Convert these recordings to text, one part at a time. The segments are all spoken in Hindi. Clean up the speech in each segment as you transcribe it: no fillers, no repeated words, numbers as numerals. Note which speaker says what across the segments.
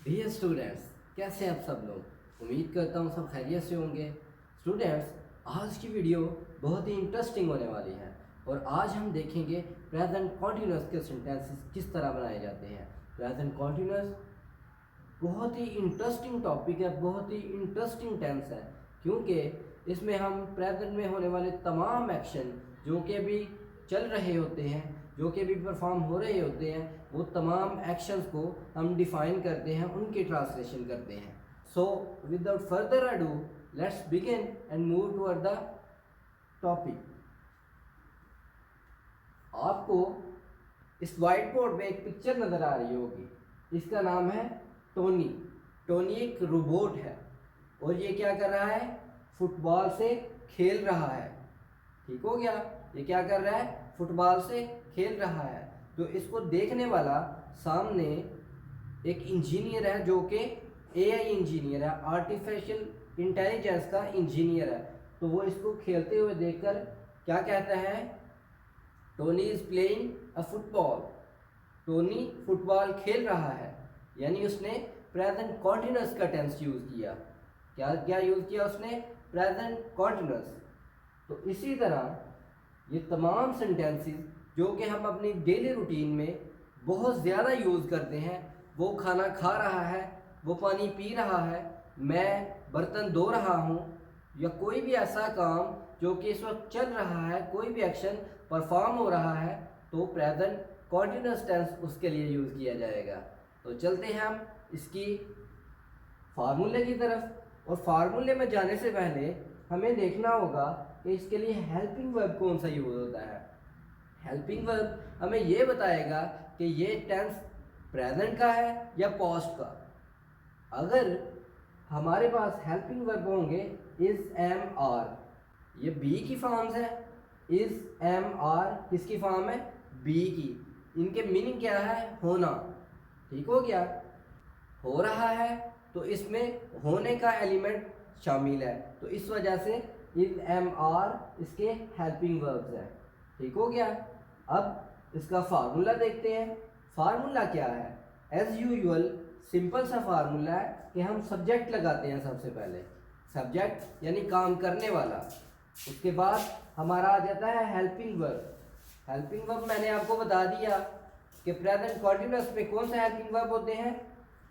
Speaker 1: डियर स्टूडेंट्स, कैसे हैं आप सब लोग। उम्मीद करता हूँ सब खैरियत से होंगे। स्टूडेंट्स, आज की वीडियो बहुत ही इंटरेस्टिंग होने वाली है और आज हम देखेंगे प्रेजेंट कॉन्टिन्यूअस के सेंटेंसेस किस तरह बनाए जाते हैं। प्रेजेंट कॉन्टिन्यूअस बहुत ही इंटरेस्टिंग टॉपिक है, बहुत ही इंटरेस्टिंग टेंस है, क्योंकि इसमें हम प्रेजेंट में होने वाले तमाम एक्शन जो कि अभी चल रहे होते हैं, जो कि अभी परफॉर्म हो रहे होते हैं, वो तमाम एक्शंस को हम डिफाइन करते हैं, उनकी ट्रांसलेशन करते हैं। So without further ado, let's begin and move toward the topic. आपको इस वाइट बोर्ड में एक पिक्चर नज़र आ रही होगी। इसका नाम है टोनी। टोनी एक रोबोट है और ये क्या कर रहा है, फुटबॉल से खेल रहा है। ठीक हो गया, ये क्या कर रहा है, फुटबॉल से खेल रहा है। तो इसको देखने वाला सामने एक इंजीनियर है जो कि एआई इंजीनियर है, आर्टिफिशियल इंटेलिजेंस का इंजीनियर है। तो वो इसको खेलते हुए देखकर क्या कहता है, Tony is playing a football. Tony football खेल रहा है, यानी उसने प्रेजेंट कॉन्टिन्यूअस का टेंस यूज किया। क्या क्या यूज किया उसने, प्रेजेंट कॉन्टिन्यूअस। तो इसी तरह ये तमाम सेंटेंसेस जो कि हम अपनी डेली रूटीन में बहुत ज़्यादा यूज़ करते हैं, वो खाना खा रहा है, वो पानी पी रहा है, मैं बर्तन धो रहा हूँ, या कोई भी ऐसा काम जो कि इस वक्त चल रहा है, कोई भी एक्शन परफॉर्म हो रहा है, तो प्रेजेंट कॉन्टिन्यूअस टेंस उसके लिए यूज़ किया जाएगा। तो चलते हैं हम इसकी फार्मूले की तरफ। और फार्मूले में जाने से पहले हमें देखना होगा कि इसके लिए हेल्पिंग वर्ब कौन सा यूज होता है। हेल्पिंग वर्ब हमें ये बताएगा कि ये टेंस प्रेजेंट का है या पास्ट का। अगर हमारे पास हेल्पिंग वर्ब होंगे इज एम आर, ये बी की फॉर्म्स है। इज एम आर किसकी फॉर्म है, बी की। इनके मीनिंग क्या है, होना। ठीक हो गया, हो रहा है तो इसमें होने का एलिमेंट शामिल है, तो इस वजह से इज एम आर इसके हेल्पिंग वर्ब्स हैं। ठीक हो गया। अब इसका फार्मूला देखते हैं। फार्मूला क्या है, एज यूजुअल सिंपल सा फार्मूला है कि हम सब्जेक्ट लगाते हैं सबसे पहले। सब्जेक्ट यानी काम करने वाला, उसके बाद हमारा आ जाता है हेल्पिंग वर्ब। हेल्पिंग वर्ब मैंने आपको बता दिया कि प्रेजेंट कॉन्टिन्यूअस में कौन से हेल्पिंग वर्ब होते हैं,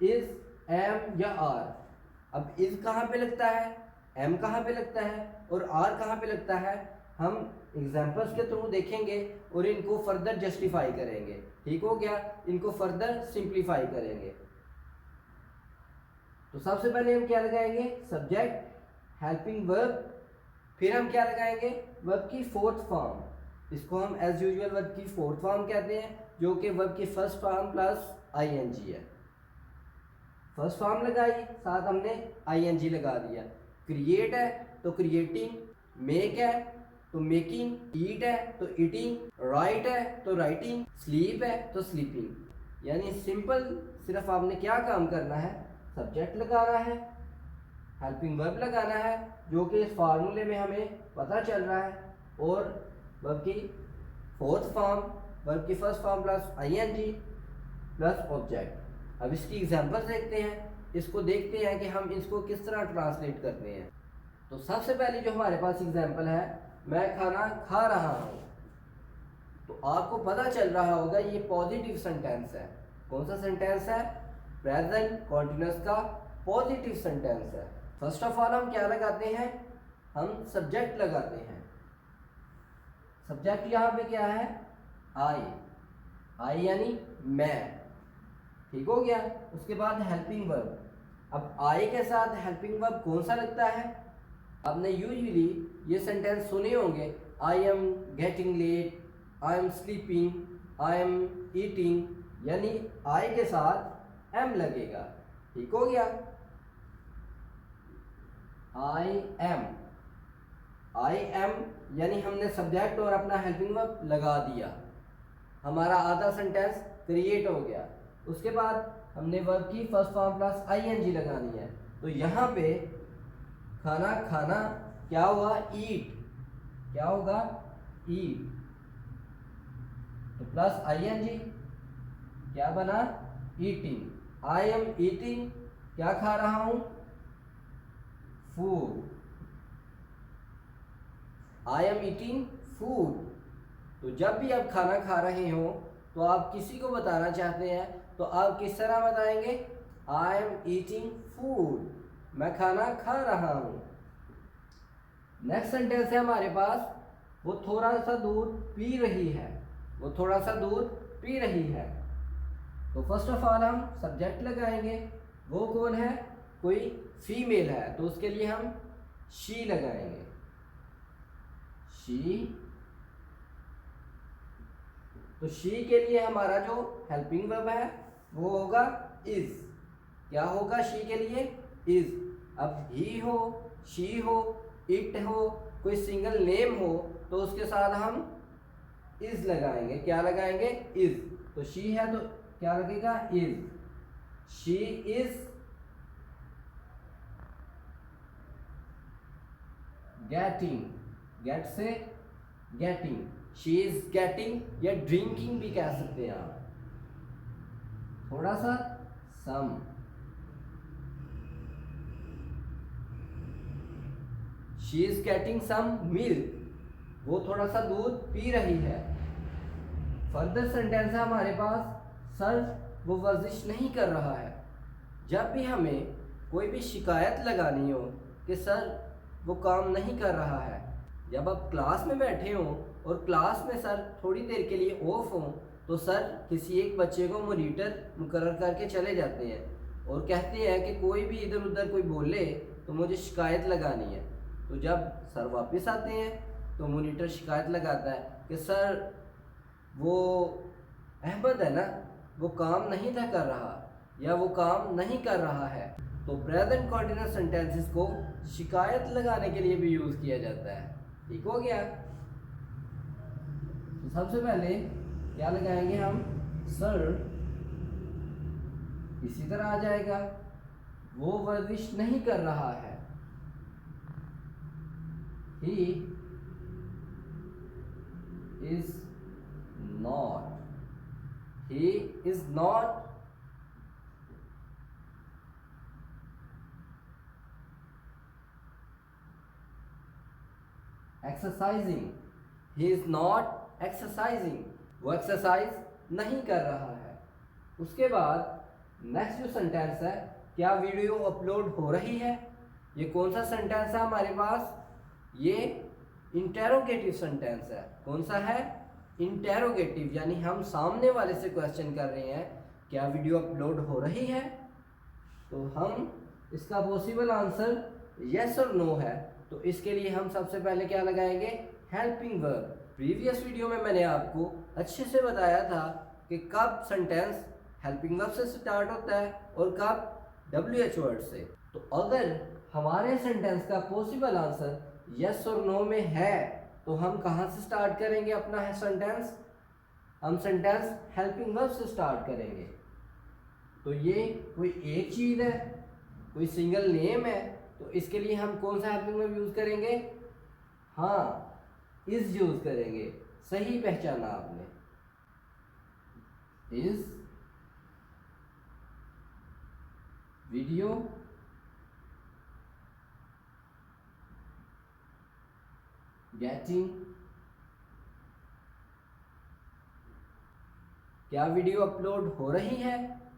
Speaker 1: इज, एम या आर। अब इज कहाँ पे लगता है, एम कहाँ पे लगता है और आर कहाँ पे लगता है, हम एग्जाम्पल्स के थ्रू देखेंगे और इनको फर्दर जस्टिफाई करेंगे। ठीक हो गया, इनको फर्दर सिंप्लीफाई करेंगे। तो सबसे पहले हम क्या लगाएंगे, सब्जेक्ट, हेल्पिंग वर्ब, फिर हम क्या लगाएंगे, वर्ब की फोर्थ फॉर्म। इसको हम एज यूजुअल वर्ब की फोर्थ फॉर्म कहते हैं, जो कि वर्ब की फर्स्ट फॉर्म प्लस आईएनजी है। फर्स्ट फॉर्म लगाई, साथ हमने आईएनजी लगा दिया। क्रिएट है तो क्रिएटिंग, मेक है तो मेकिंग, ईट है तो ईटिंग, राइट है तो राइटिंग, स्लीप है तो स्लीपिंग। यानी सिंपल, सिर्फ आपने क्या काम करना है, सब्जेक्ट लगाना है, हेल्पिंग वर्ब लगाना है, जो कि इस फार्मूले में हमें पता चल रहा है, और वर्ब की फोर्थ फॉर्म, वर्ब की first form plus ING plus object. अब इसकी एग्जांपल देखते हैं, इसको देखते हैं कि हम इसको किस तरह ट्रांसलेट करते हैं। तो सबसे पहले जो हमारे पास एग्जांपल है, मैं खाना खा रहा हूँ। तो आपको पता चल रहा होगा ये पॉजिटिव सेंटेंस है। कौन सा सेंटेंस है, प्रेजेंट कॉन्टिन्यूअस का पॉजिटिव सेंटेंस है। फर्स्ट ऑफ ऑल हम क्या लगाते हैं, हम सब्जेक्ट लगाते हैं। सब्जेक्ट यहाँ पे क्या है, आई। आई यानी मैं। ठीक हो गया। उसके बाद हेल्पिंग वर्ब। अब आई के साथ हेल्पिंग वर्ब कौन सा लगता है, आपने यूजुअली ये सेंटेंस सुने होंगे, I am getting late, I am sleeping, I am eating, यानी आई के साथ एम लगेगा। ठीक हो गया, आई एम। आई एम यानी हमने सब्जेक्ट और अपना हेल्पिंग वर्ब लगा दिया, हमारा आधा सेंटेंस क्रिएट हो गया। उसके बाद हमने वर्ब की फर्स्ट फॉर्म प्लस आईएनजी लगानी है। तो यहाँ पे खाना खाना क्या हुआ, ईट। क्या होगा, ईट। तो प्लस आईएनजी क्या बना, ईटिंग। आई एम ईटिंग, क्या खा रहा हूं? Food. I am eating food. तो जब भी आप खाना खा रहे हो तो आप किसी को बताना चाहते हैं तो आप किस तरह बताएंगे? आई एम ईटिंग फूड, मैं खाना खा रहा हूं। नेक्स्ट सेंटेंस है हमारे पास, वो थोड़ा सा दूध पी रही है। वो थोड़ा सा दूध पी रही है। तो फर्स्ट ऑफ ऑल हम सब्जेक्ट लगाएंगे। वो कौन है? कोई फीमेल है, तो उसके लिए हम शी लगाएंगे। शी। तो शी के लिए हमारा जो हेल्पिंग वर्ब है वो होगा इज। क्या होगा शी के लिए? इज। अब ही हो, शी हो, इट हो, कोई सिंगल नेम हो तो उसके साथ हम इज लगाएंगे। क्या लगाएंगे? इज। तो शी है तो क्या लगेगा? Is. She is getting. Get से गेटिंग। शी इज गेटिंग या ड्रिंकिंग भी कह सकते हैं आप। थोड़ा सा some. She is getting some milk, वो थोड़ा सा दूध पी रही है। फर्दर सेंटेंस है हमारे पास, सर वो वर्जिश नहीं कर रहा है। जब भी हमें कोई भी शिकायत लगानी हो कि सर वो काम नहीं कर रहा है, जब आप क्लास में बैठे हो और क्लास में सर थोड़ी देर के लिए ऑफ हो तो सर किसी एक बच्चे को मॉनिटर मुकर्रर करके चले जाते हैं और कहते हैं कि कोई भी इधर उधर कोई बोले तो मुझे शिकायत लगानी है। तो जब सर वापस आते हैं तो मॉनिटर शिकायत लगाता है कि सर वो अहमद है ना, वो काम नहीं था कर रहा या वो काम नहीं कर रहा है। तो प्रेजेंट कंटीन्यूअस सेंटेंसेस को शिकायत लगाने के लिए भी यूज़ किया जाता है। ठीक हो गया? तो सबसे पहले क्या लगाएंगे हम? सर। इसी तरह आ जाएगा, वो वर्जिश नहीं कर रहा है। He is not. He is not exercising. He is not exercising. वो एक्सरसाइज नहीं कर रहा है। उसके बाद नेक्स्ट जो सेंटेंस है, क्या वीडियो अपलोड हो रही है? ये कौन सा सेंटेंस है हमारे पास? ये इंटेरोगेटिव सेंटेंस है। कौन सा है? इंटेरोगेटिव, यानी हम सामने वाले से क्वेश्चन कर रहे हैं क्या वीडियो अपलोड हो रही है। तो हम इसका पॉसिबल आंसर यस और नो है। तो इसके लिए हम सबसे पहले क्या लगाएंगे? Helping verb. प्रीवियस वीडियो में मैंने आपको अच्छे से बताया था कि कब सेंटेंस हेल्पिंग वर्ब से स्टार्ट होता है और कब WH वर्ड से। तो अगर हमारे सेंटेंस का पॉसिबल आंसर यस और नो में है तो हम कहाँ से स्टार्ट करेंगे अपना सेंटेंस? हम सेंटेंस हेल्पिंग वर्ब से स्टार्ट करेंगे। तो ये कोई एक चीज़ है, कोई सिंगल नेम है, तो इसके लिए हम कौन सा हेल्पिंग वर्ब यूज़ करेंगे? हाँ, इज यूज़ करेंगे। सही पहचाना आपने, इज वीडियो गेटिंग। क्या वीडियो अपलोड हो रही है?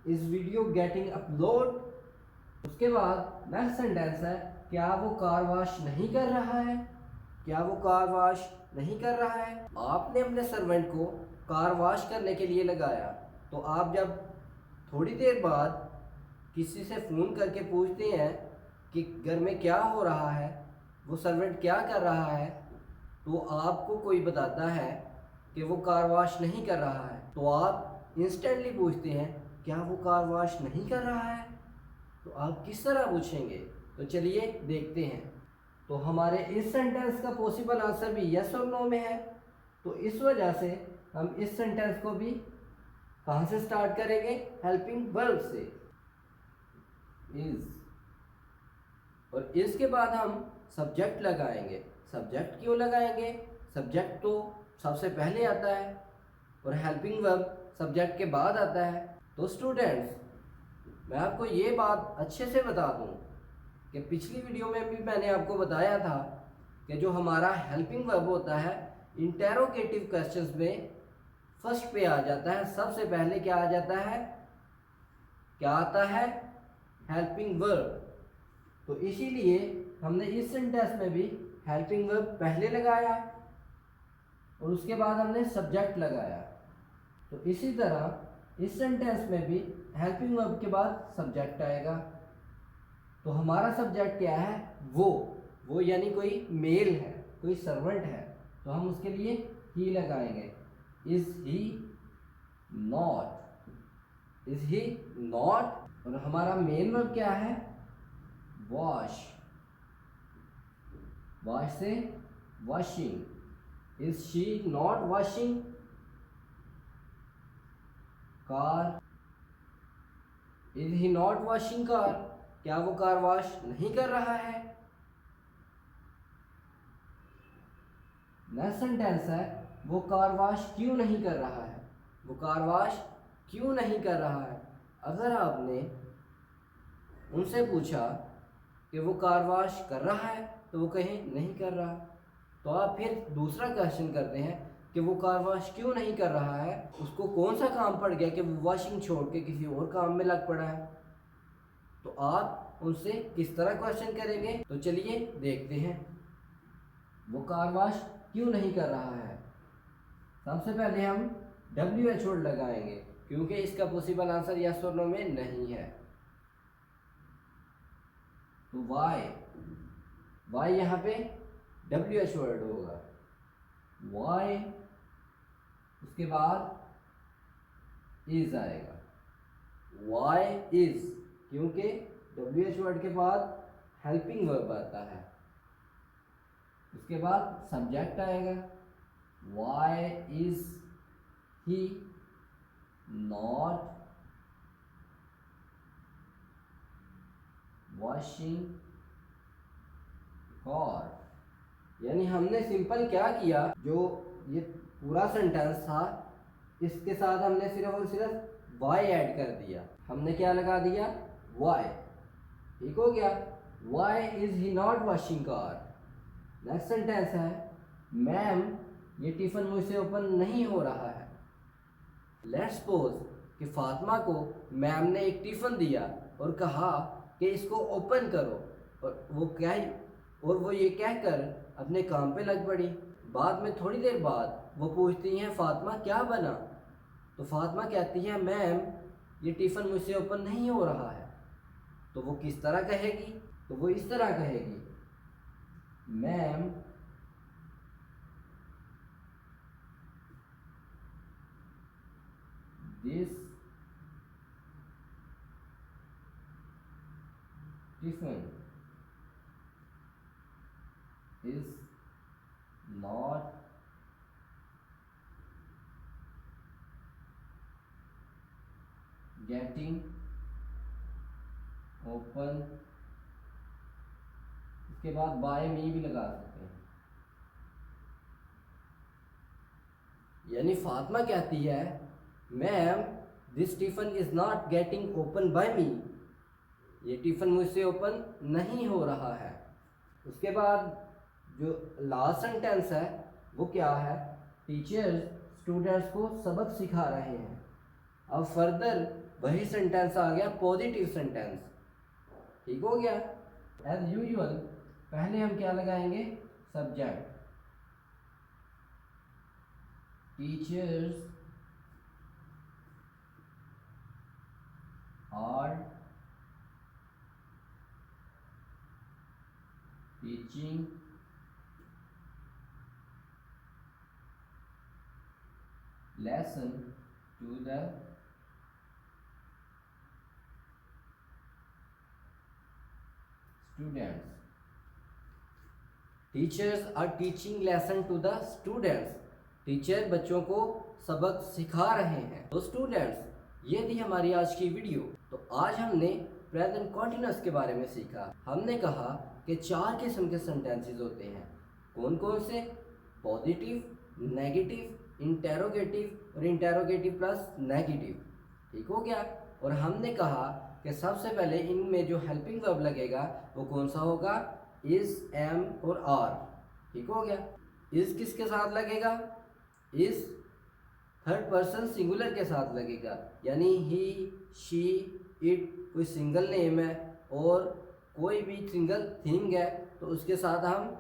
Speaker 1: Is video getting upload. उसके बाद नेक्स्ट सेंटेंस है, क्या वो कार वॉश नहीं कर रहा है? क्या वो कार वॉश नहीं कर रहा है? आपने अपने सर्वेंट को कार वॉश करने के लिए लगाया, तो आप जब थोड़ी देर बाद किसी से फ़ोन करके पूछते हैं कि घर में क्या हो रहा है, वो सर्वेंट क्या कर रहा है, तो आपको कोई बताता है कि वो कार वॉश नहीं कर रहा है, तो आप इंस्टेंटली पूछते हैं क्या वो कार वॉश नहीं कर रहा है? तो आप किस तरह पूछेंगे? तो चलिए देखते हैं। तो हमारे इस सेंटेंस का पॉसिबल आंसर भी यस और नो में है, तो इस वजह से हम इस सेंटेंस को भी कहाँ से स्टार्ट करेंगे? हेल्पिंग वर्ब से, इज। और इसके बाद हम सब्जेक्ट लगाएंगे। सब्जेक्ट क्यों लगाएंगे? सब्जेक्ट तो सबसे पहले आता है और हेल्पिंग वर्ब सब्जेक्ट के बाद आता है। तो स्टूडेंट्स, मैं आपको ये बात अच्छे से बता दूं कि पिछली वीडियो में भी मैंने आपको बताया था कि जो हमारा हेल्पिंग वर्ब होता है इंटेरोगेटिव क्वेश्चंस में फर्स्ट पे आ जाता है, सबसे पहले क्या आ जाता है, क्या आता है, हेल्पिंग वर्ब। तो इसीलिए हमने इस सेंटेंस में भी हेल्पिंग वर्ब पहले लगाया और उसके बाद हमने सब्जेक्ट लगाया। तो इसी तरह इस सेंटेंस में भी हेल्पिंग वर्ब के बाद सब्जेक्ट आएगा। तो हमारा सब्जेक्ट क्या है, वो यानी कोई मेल है, कोई सर्वेंट है, तो हम उसके लिए ही लगाएंगे। Is he not, is he not. और हमारा मेन वर्ब क्या है, वॉश, वॉश से washing. Is she not washing car, is he not washing car, क्या वो कार वॉश नहीं कर रहा है। नेक्स्ट सेंटेंस है, वो कार वॉश क्यों नहीं कर रहा है, वो कार वॉश क्यों नहीं कर रहा है। अगर आपने उनसे पूछा कि वो कार वॉश कर रहा है तो वो कहें नहीं कर रहा, तो आप फिर दूसरा क्वेश्चन करते हैं कि वो कार वॉश क्यों नहीं कर रहा है, उसको कौन सा काम पड़ गया कि वो वॉशिंग छोड़ के किसी और काम में लग पड़ा है। तो आप उनसे किस तरह क्वेश्चन करेंगे, तो चलिए देखते हैं। वो कार वॉश क्यों नहीं कर रहा है, सबसे पहले हम WH वर्ड लगाएंगे क्योंकि इसका पॉसिबल आंसर यस और नो में नहीं है। तो वाई यहाँ पे WH वर्ड होगा, वाई, उसके बाद इज आएगा, वाई इज, क्योंकि WH वर्ड के बाद हेल्पिंग वर्ब आता है। उसके बाद सब्जेक्ट आएगा, why is he not washing car. यानी हमने सिंपल क्या किया, जो ये पूरा सेंटेंस था इसके साथ हमने सिर्फ और सिर्फ वाई ऐड कर दिया। हमने क्या लगा दिया, वाई, ठीक हो गया। Why is he not washing car. Next sentence है, मैम ये टिफिन मुझसे ओपन नहीं हो रहा है। लेट्स सपोज कि फातिमा को मैम ने एक टिफिन दिया और कहा कि इसको ओपन करो, और वो ये कहकर अपने काम पे लग पड़ी। बाद में थोड़ी देर बाद वो पूछती हैं फातिमा क्या बना, तो फातिमा कहती है मैम ये टिफिन मुझसे ओपन नहीं हो रहा है। तो वो किस तरह कहेगी, तो वो इस तरह कहेगी, ma'am this tiffin is not getting open। इसके बाद बाय मी भी लगा सकते हैं। यानी फातिमा कहती है ma'am this tiffin is not getting open by me, ये टिफिन मुझसे ओपन नहीं हो रहा है। उसके बाद जो लास्ट सेंटेंस है वो क्या है, टीचर्स स्टूडेंट्स को सबक सिखा रहे हैं। अब फर्दर वही सेंटेंस आ गया पॉजिटिव सेंटेंस, ठीक हो गया। एज यूजुअल पहले हम क्या लगाएंगे, subject, teachers are teaching lesson to the students। Teachers are teaching lesson to the students, teacher बच्चों को सबक सिखा रहे हैं। तो स्टूडेंट्स, ये थी हमारी आज की वीडियो। तो आज हमने प्रेजेंट कॉन्टिन्यूअस के बारे में सीखा। हमने कहा कि 4 किस्म के सेंटेंसेस होते हैं। कौन कौन से, पॉजिटिव, नेगेटिव, इंटेरोगेटिव और इंटेरोगेटिव प्लस नेगेटिव, ठीक हो गया। और हमने कहा कि सबसे पहले इनमें जो हेल्पिंग वर्ब लगेगा वो कौन सा होगा, इज, एम और आर। ठीक हो गया। इज किसके साथ लगेगा, इज थर्ड पर्सन सिंगुलर के साथ लगेगा, यानी ही, शी, इट कोई सिंगल नेम है और कोई भी सिंगल थिंग है तो उसके साथ हम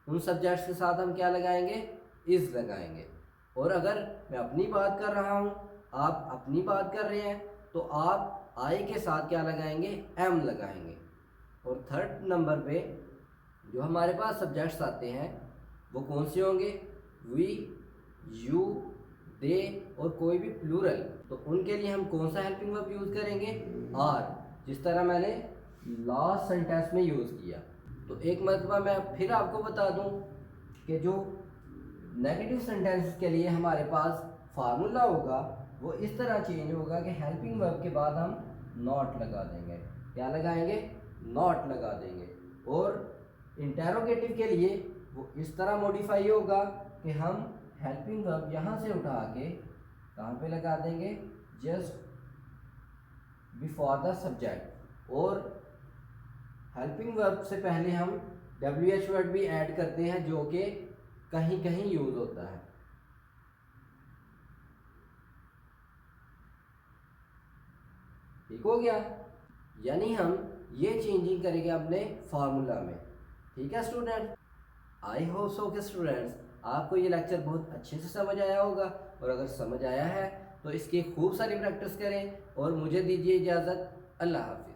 Speaker 1: उन सब्जेक्ट्स के साथ हम क्या लगाएंगे, इज लगाएंगे। और अगर मैं अपनी बात कर रहा हूँ, आप अपनी बात कर रहे हैं, तो आप आई के साथ क्या लगाएंगे, एम लगाएंगे। और थर्ड नंबर पे जो हमारे पास सब्जेक्ट्स आते हैं वो कौन से होंगे, वी, यू, दे और कोई भी प्लूरल, तो उनके लिए हम कौन सा हेल्पिंग वर्ब यूज़ करेंगे, आर, जिस तरह मैंने लास्ट सेंटेंस में यूज़ किया। तो एक मरतबा मैं फिर आपको बता दूं कि जो नेगेटिव सेंटेंसेस के लिए हमारे पास फार्मूला होगा वो इस तरह चेंज होगा कि हेल्पिंग वर्ब के बाद हम नॉट लगा देंगे। क्या लगाएंगे, नॉट लगा देंगे। और इंटेरोगेटिव के लिए वो इस तरह मॉडिफाई होगा कि हम हेल्पिंग वर्ब यहाँ से उठा के कहाँ पे लगा देंगे, जस्ट बिफोर द सब्जेक्ट। और हेल्पिंग वर्ब से पहले हम WH वर्ड भी ऐड करते हैं जो कि कहीं कहीं यूज होता है। ठीक हो गया, यानी हम ये चेंजिंग करेंगे अपने फार्मूला में। ठीक है स्टूडेंट, आई होप सो के स्टूडेंट्स आपको ये लेक्चर बहुत अच्छे से समझ आया होगा। और अगर समझ आया है तो इसकी खूब सारी प्रैक्टिस करें और मुझे दीजिए इजाज़त। अल्लाह हाफ़िज़।